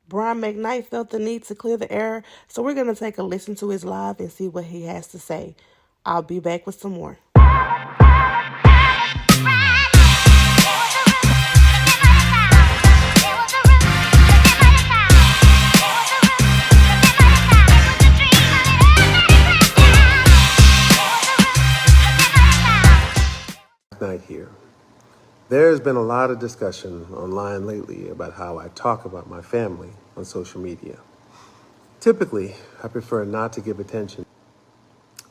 Brian McKnight felt the need to clear the air, so we're going to take a listen to his live and see what he has to say. I'll be back with some more. Night here. There's been a lot of discussion online lately about how I talk about my family on social media. Typically, I prefer not to give attention.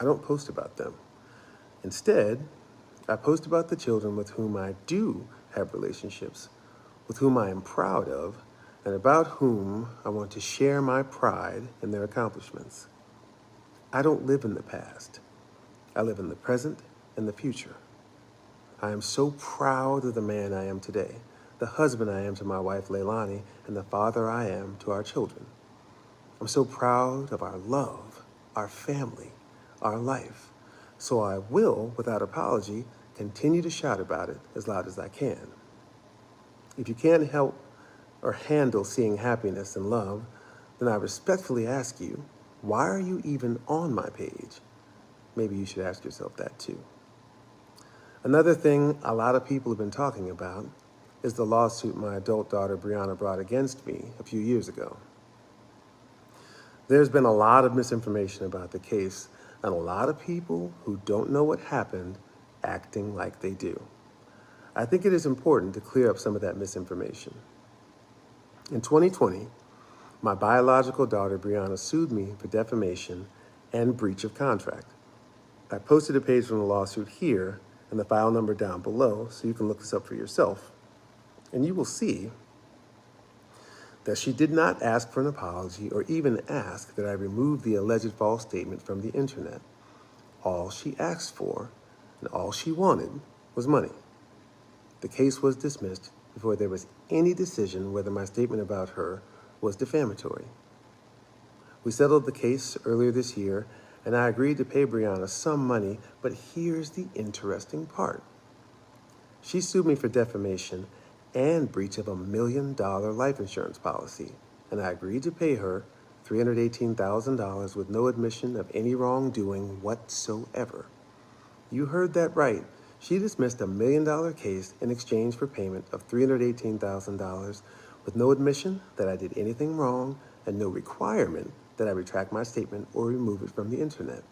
I don't post about them. Instead, I post about the children with whom I do have relationships, with whom I am proud of, and about whom I want to share my pride in their accomplishments. I don't live in the past. I live in the present and the future. I am so proud of the man I am today, the husband I am to my wife Leilani, and the father I am to our children. I'm so proud of our love, our family, our life. So I will, without apology, continue to shout about it as loud as I can. If you can't help or handle seeing happiness and love, then I respectfully ask you, why are you even on my page? Maybe you should ask yourself that too. Another thing a lot of people have been talking about is the lawsuit my adult daughter Brianna brought against me a few years ago. There's been a lot of misinformation about the case and a lot of people who don't know what happened acting like they do. I think it is important to clear up some of that misinformation. In 2020, my biological daughter Brianna sued me for defamation and breach of contract. I posted a page from the lawsuit here and the file number down below so you can look this up for yourself. And you will see that she did not ask for an apology or even ask that I remove the alleged false statement from the internet. All she asked for and all she wanted was money. The case was dismissed before there was any decision whether my statement about her was defamatory. We settled the case earlier this year, and I agreed to pay Brianna some money, but here's the interesting part. She sued me for defamation and breach of $1 million life insurance policy, and I agreed to pay her $318,000 with no admission of any wrongdoing whatsoever. You heard that right. She dismissed $1 million case in exchange for payment of $318,000 with no admission that I did anything wrong and no requirement that I retract my statement or remove it from the internet.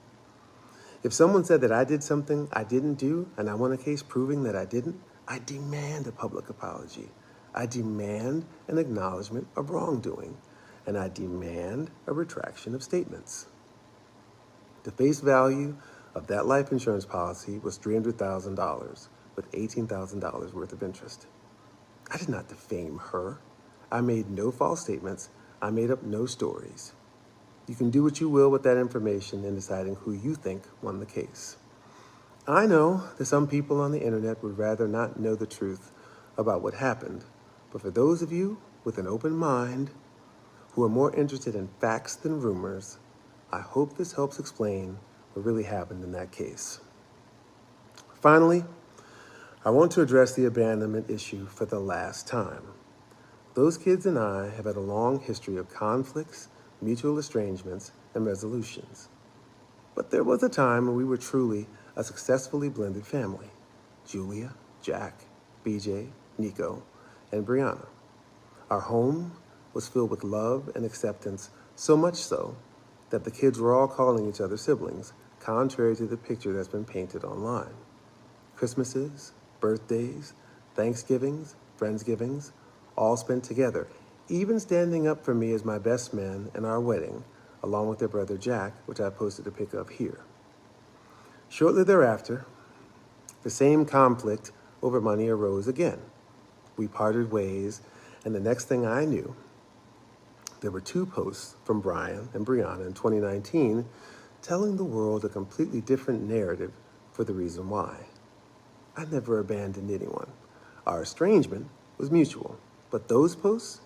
If someone said that I did something I didn't do and I won a case proving that I didn't, I demand a public apology. I demand an acknowledgement of wrongdoing, and I demand a retraction of statements. The face value of that life insurance policy was $300,000 with $18,000 worth of interest. I did not defame her. I made no false statements. I made up no stories. You can do what you will with that information in deciding who you think won the case. I know that some people on the internet would rather not know the truth about what happened, but for those of you with an open mind who are more interested in facts than rumors, I hope this helps explain what really happened in that case. Finally, I want to address the abandonment issue for the last time. Those kids and I have had a long history of conflicts, mutual estrangements, and resolutions. But there was a time when we were truly a successfully blended family. Julia, Jack, BJ, Nico, and Brianna. Our home was filled with love and acceptance, so much so that the kids were all calling each other siblings, contrary to the picture that's been painted online. Christmases, birthdays, Thanksgivings, Friendsgivings, all spent together, even standing up for me as my best man in our wedding, along with their brother Jack, which I posted a pic of here. Shortly thereafter, the same conflict over money arose again. We parted ways, and the next thing I knew, there were 2 posts from Brian and Brianna in 2019 telling the world a completely different narrative for the reason why. I never abandoned anyone. Our estrangement was mutual, but those posts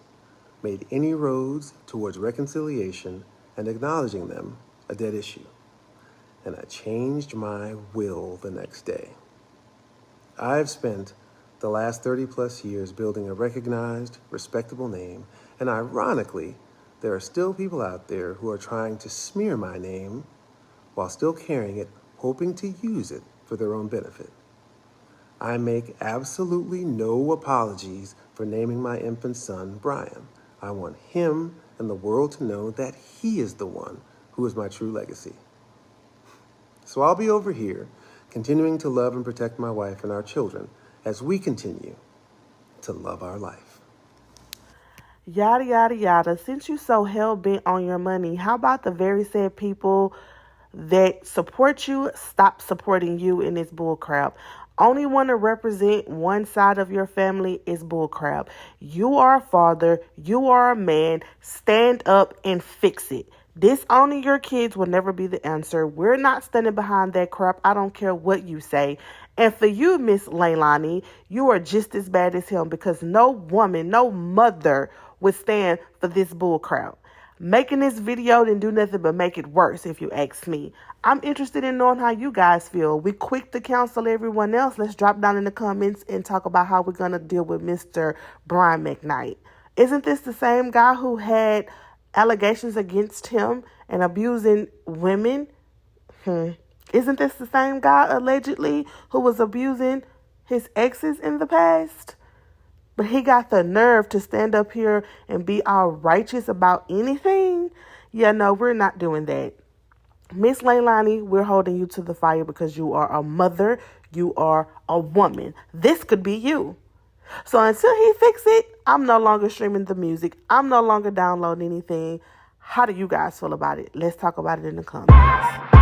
made any roads towards reconciliation and acknowledging them a dead issue. And I changed my will the next day. I've spent the last 30 plus years building a recognized, respectable name And ironically, there are still people out there who are trying to smear my name while still carrying it, hoping to use it for their own benefit. I make absolutely no apologies for naming my infant son Brian. I want him and the world to know that he is the one who is my true legacy. So I'll be over here, continuing to love and protect my wife and our children as we continue to love our life. Yada, yada, yada. Since you so hell-bent on your money, how about the very said people that support you stop supporting you in this bullcrap? Only want to represent one side of your family is bullcrap. You are a father. You are a man. Stand up and fix it. Disowning your kids will never be the answer. We're not standing behind that crap. I don't care what you say. And for you, Miss Leilani, you are just as bad as him because no woman, no mother would stand for this bullcrap. Making this video didn't do nothing but make it worse, if you ask me. I'm interested in knowing how you guys feel. We quick to counsel everyone else. Let's drop down in the comments and talk about how we're going to deal with Mr. Brian McKnight. Isn't this the same guy who had allegations against him and abusing women? Isn't this the same guy, allegedly, who was abusing his exes in the past? But he got the nerve to stand up here and be all righteous about anything? Yeah, no, we're not doing that. Miss Leilani, we're holding you to the fire because you are a mother. You are a woman. This could be you. So until he fix it, I'm no longer streaming the music. I'm no longer downloading anything. How do you guys feel about it? Let's talk about it in the comments.